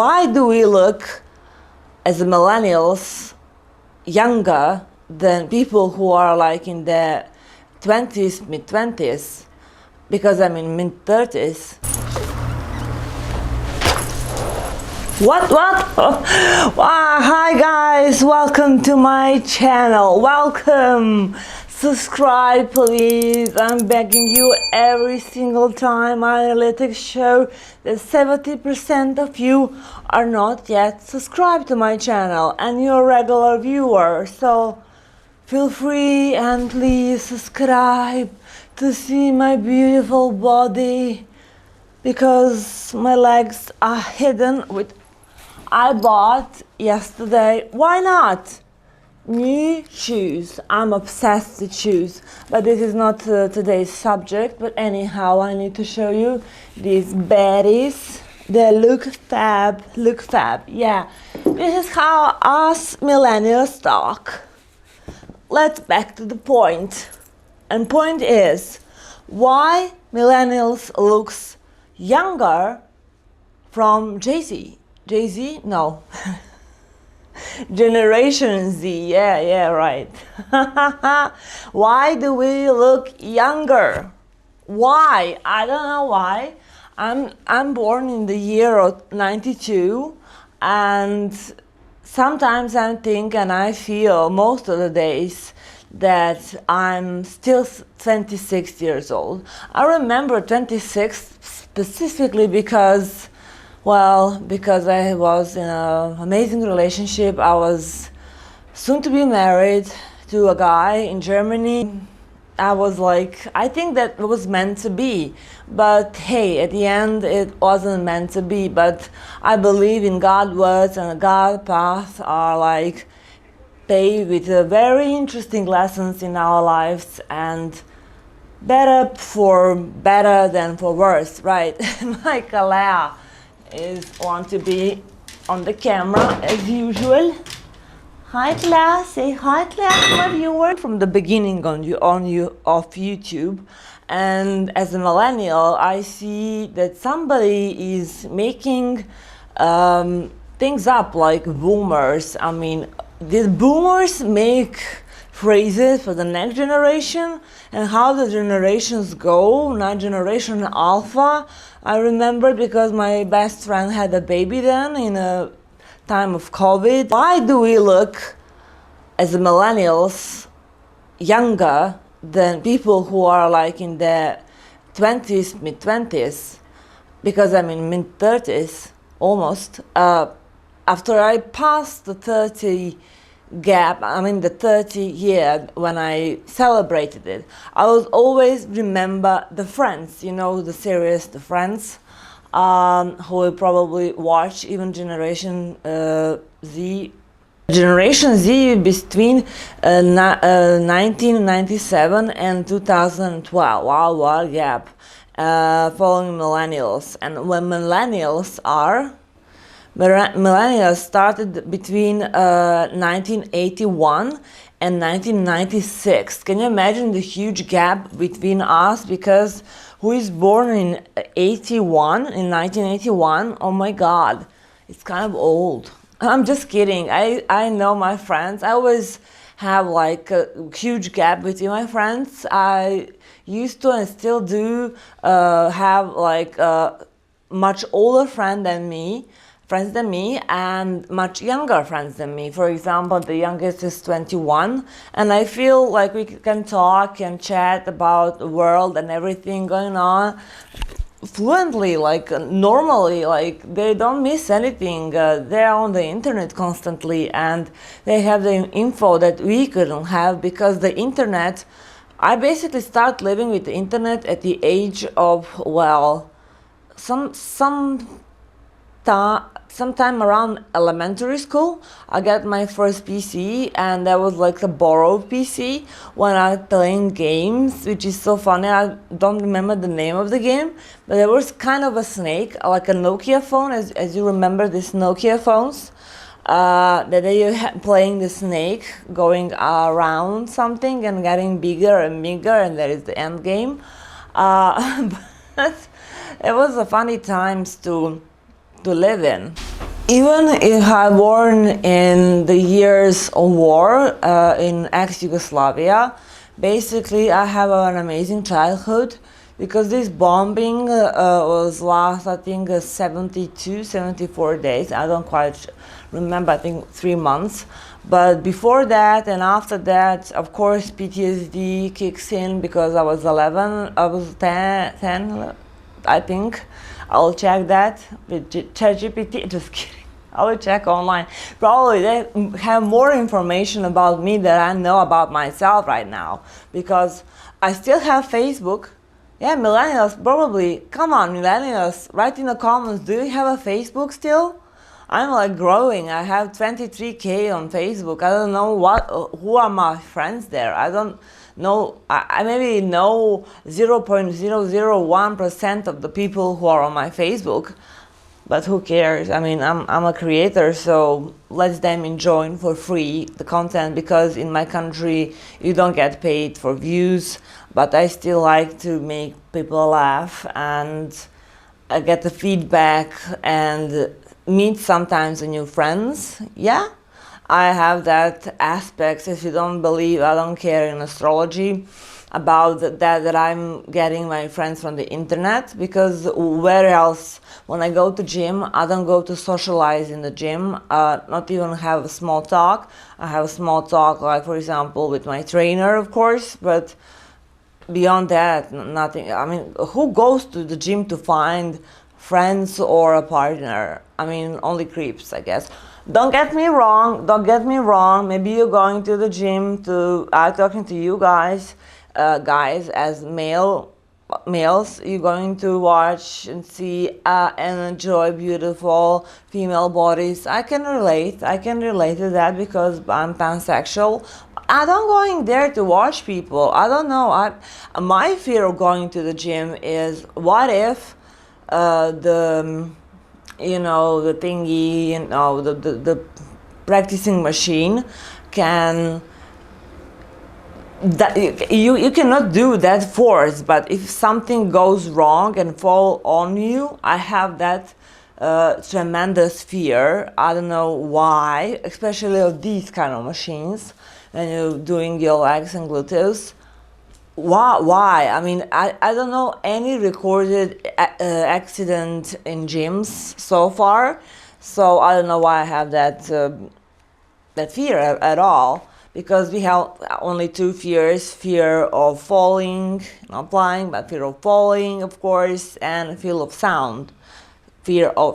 Why do we look as millennials younger than people who are like in their 20s, mid-20s? Because I'm in mid-30s. What? Hi guys, welcome to my channel. Welcome. Subscribe please. I'm begging you every single time. My analytics show that 70% of you are not yet subscribed to my channel and you're a regular viewer. So feel free and please subscribe to see my beautiful body, because my legs are hidden with I bought yesterday. Why not? New shoes. I'm obsessed with shoes, but this is not today's subject. But anyhow, I need to show you these baddies. They look fab. Look fab. Yeah, this is how us millennials talk. Let's back to the point. And point is, why millennials looks younger from Jay-Z? Jay-Z? No. Generation Z. Yeah, right. Why do we look younger? Why? I don't know why. I'm born in the year of 92, and sometimes I think and I feel most of the days that I'm still 26 years old. I remember 26 specifically because I was in an amazing relationship. I was soon to be married to a guy in Germany. I was like, I think that it was meant to be. But hey, at the end, it wasn't meant to be. But I believe in God's words, and God's paths are like paved with very interesting lessons in our lives, and better than for worse, right? Like Alea want to be on the camera as usual. Hi Claire, say hi Claire to my viewer. From the beginning of YouTube, and as a millennial, I see that somebody is making things up like boomers. I mean, did boomers make phrases for the next generation, and how the generations go? Now generation Alpha, I remember, because my best friend had a baby then in a time of COVID. Why do we look as millennials younger than people who are like in their 20s, mid-20s? Because I'm in mid-30s almost. After I passed the 30 gap, I mean the 30 year when I celebrated it, I was always remember the Friends, you know, the series The Friends, who will probably watch, even Generation Z. Generation Z between 1997 and 2012. Wow, what a gap. Following millennials. And when millennials started between 1981 and 1996. Can you imagine the huge gap between us? Because who is born in 1981? Oh my God, it's kind of old. I'm just kidding. I know my friends. I always have like a huge gap between my friends. I used to and still do have like a much older friends than me, and much younger friends than me. For example, the youngest is 21, and I feel like we can talk and chat about the world and everything going on fluently, like normally, like they don't miss anything. They're on the internet constantly, and they have the info that we couldn't have, because the internet, I basically start living with the internet at the age of, sometime around elementary school. I got my first PC, and that was like a borrowed PC when I was playing games, which is so funny. I don't remember the name of the game, but there was kind of a snake, like a Nokia phone, as you remember these Nokia phones, that you playing the snake, going around something and getting bigger and bigger, and that is the end game. But it was a funny times to live in. Even if I born in the years of war in ex-Yugoslavia, basically I have an amazing childhood because this bombing was last, I think, 72, 74 days. I don't quite remember, I think 3 months. But before that and after that, of course, PTSD kicks in because I was 11, I was 10 I think. I'll check that with ChatGPT. Just kidding. I will check online. Probably they have more information about me than I know about myself right now because I still have Facebook. Yeah, millennials, probably. Come on, millennials, write in the comments, do you have a Facebook still? I'm like growing. I have 23K on Facebook. I don't know who are my friends there. I don't know. I maybe know 0.001% of the people who are on my Facebook. But who cares? I mean, I'm a creator, so let them enjoy for free the content because in my country you don't get paid for views, but I still like to make people laugh and I get the feedback and meet sometimes new friends. Yeah, I have that aspect. If you don't believe, I don't care in astrology about that I'm getting my friends from the internet because where else? When I go to gym, I don't go to socialize in the gym, not even have a small talk. I have a small talk, like for example, with my trainer, of course, but beyond that, nothing. I mean, who goes to the gym to find friends or a partner? I mean, only creeps, I guess. Don't get me wrong, maybe you're going to the gym to, I'm talking to you guys, as males, you're going to watch and see and enjoy beautiful female bodies. I can relate to that because I'm pansexual. I don't going there to watch people. I don't know. My fear of going to the gym is what if the thingy, the practicing machine can that you cannot do that force, but if something goes wrong and fall on you, I have that tremendous fear. I don't know why, especially of these kind of machines, and you're doing your legs and gluteus. Why? I mean, I don't know any recorded accident in gyms so far, so I don't know why I have that fear at all. Because we have only two fears: fear of falling, not flying, but fear of falling, of course, and fear of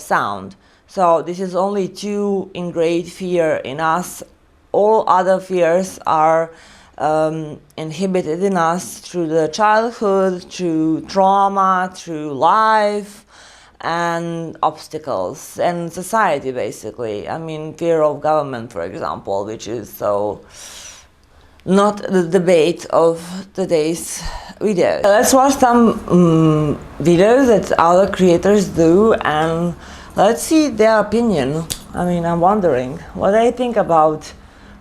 sound. So this is only two ingrained fear in us. All other fears are inhibited in us through the childhood, through trauma, through life, and obstacles and society, basically. I mean, fear of government, for example, which is so not the debate of today's video. Let's watch some videos that other creators do and let's see their opinion. I mean, I'm wondering what they think about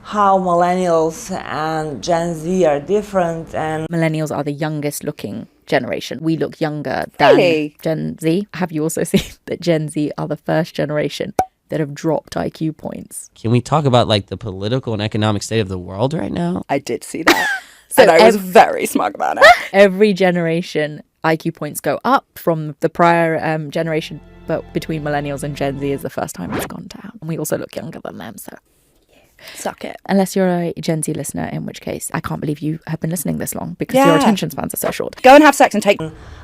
how millennials and Gen Z are different. And millennials are the youngest looking generation. We look younger than Gen Z. Have you also seen that Gen Z are the first generation that have dropped IQ points? Can we talk about like the political and economic state of the world right now? I did see that. So I was very smug about it. Every generation IQ points go up from the prior generation, but between millennials and Gen Z is the first time it's gone down. And we also look younger than them, so suck it. Unless you're a Gen Z listener, in which case I can't believe you have been listening this long because your attention spans are so short. Go and have sex and take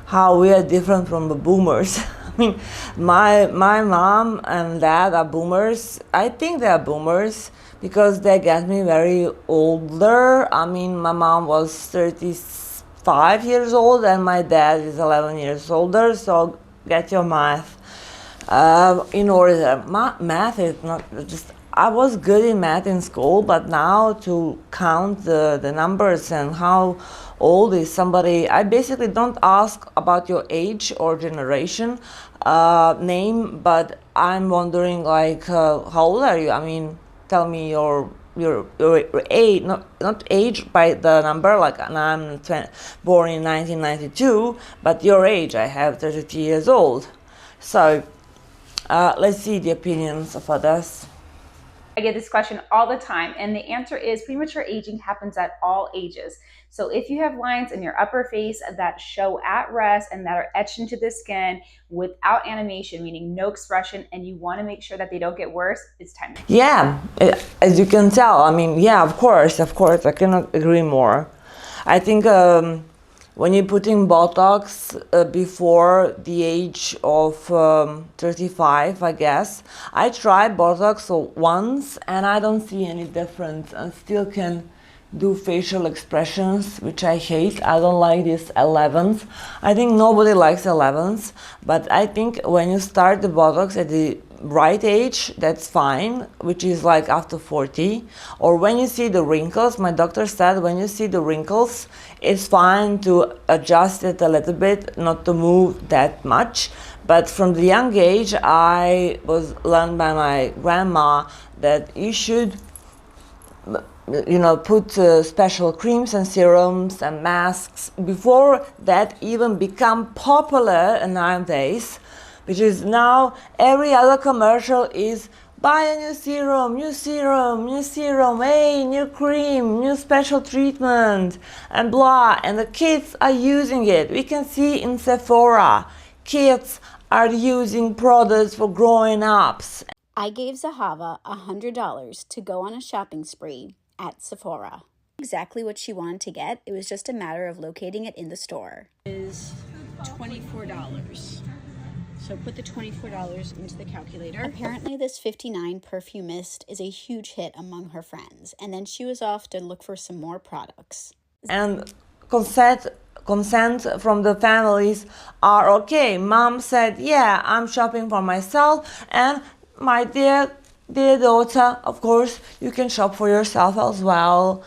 how we are different from the boomers. I mean, my mom and dad are boomers. I think they are boomers because they get me very older. I mean, my mom was 35 years old and my dad is 11 years older, so get your math in order. Math is not just, I was good in math in school, but now to count the numbers and how old is somebody, I basically don't ask about your age or generation, name, but I'm wondering like, how old are you? I mean, tell me your age, not age by the number, like I'm born in 1992, but your age. I have 32 years old. So Let's see the opinions of others. I get this question all the time, and the answer is premature aging happens at all ages. So if you have lines in your upper face that show at rest and that are etched into the skin without animation, meaning no expression, and you want to make sure that they don't get worse, it's time. Yeah, as you can tell, I mean, yeah, of course, I cannot agree more. I think when you're putting Botox before the age of 35, I guess, I tried Botox once and I don't see any difference. I still can do facial expressions, which I hate. I don't like these 11s. I think nobody likes 11s, but I think when you start the Botox at the right age, that's fine, which is like after 40. Or when you see the wrinkles, my doctor said when you see the wrinkles, it's fine to adjust it a little bit, not to move that much. But from the young age, I was learned by my grandma that you should put special creams and serums and masks before that even become popular nowadays, which is now every other commercial is buy a new serum, new serum, new serum, hey, new cream, new special treatment, and blah. And the kids are using it. We can see in Sephora, kids are using products for growing ups. I gave Zahava $100 to go on a shopping spree at Sephora. Exactly what she wanted to get. It was just a matter of locating it in the store. Is $24. So put the $24 into the calculator. Apparently this 59 perfume mist is a huge hit among her friends, and then she was off to look for some more products. And consent from the families are okay. Mom said, yeah, I'm shopping for myself, and my dear daughter, of course, you can shop for yourself as well.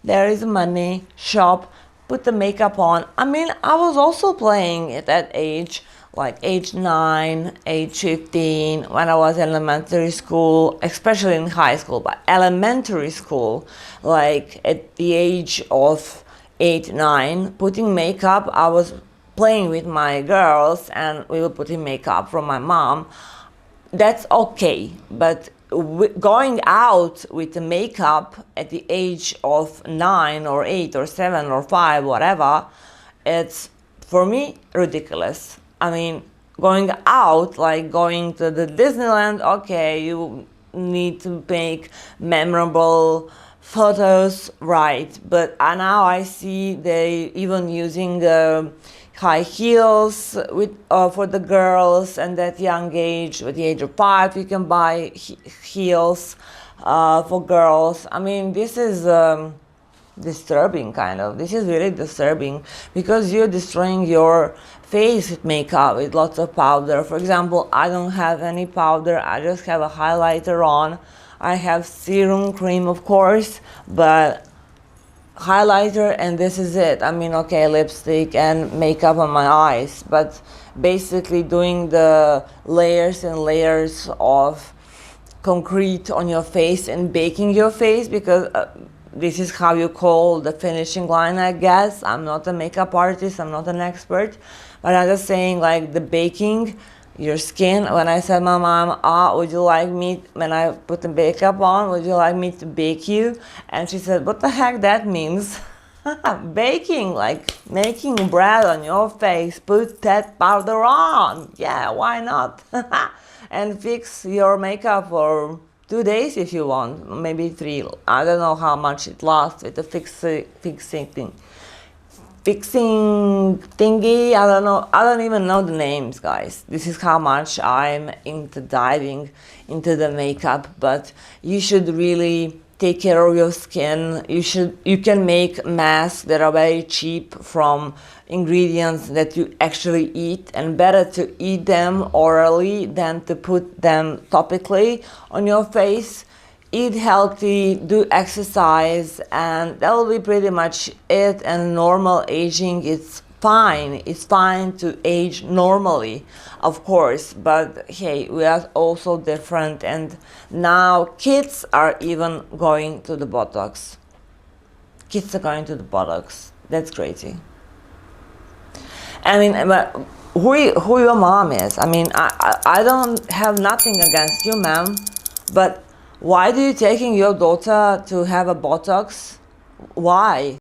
There is money, shop, put the makeup on. I mean, I was also playing at that age, like age 9, age 15, when I was in elementary school, especially in high school, but elementary school, like at the age of 8, 9, putting makeup, I was playing with my girls and we were putting makeup from my mom. That's okay, but going out with the makeup at the age of 9 or 8 or 7 or 5, whatever, it's for me ridiculous. I mean, going out, like going to the Disneyland, okay, you need to make memorable photos, right? But now I see they even using high heels for the girls, and that young age, at the age of 5, you can buy heels for girls. I mean, this is disturbing, kind of. This is really disturbing because you're destroying your face with makeup, with lots of powder. For example, I don't have any powder. I just have a highlighter on. I have serum cream, of course, but highlighter, and this is it. I mean, okay, lipstick and makeup on my eyes, but basically doing the layers and layers of concrete on your face and baking your face, because this is how you call the finishing line, I guess. I'm not a makeup artist, I'm not an expert, but I'm just saying, like, the baking your skin. When I said, my mom, would you like me, when I put the makeup on, would you like me to bake you? And she said, what the heck that means? Baking, like making bread on your face, put that powder on. Yeah, why not? And fix your makeup for 2 days if you want, maybe 3. I don't know how much it lasts with the fixing thingy. I don't know. I don't even know the names, guys. This is how much I'm into diving into the makeup. But you should really take care of your skin. You can make masks that are very cheap from ingredients that you actually eat, and better to eat them orally than to put them topically on your face. Eat healthy, do exercise, and that will be pretty much it. And normal aging is fine. It's fine to age normally, of course, but hey, we are also different, and now kids are even going to the Botox. Kids are going to the Botox. That's crazy. I mean, who your mom is. I mean, I don't have nothing against you, ma'am, but why do you taking your daughter to have a Botox? Why?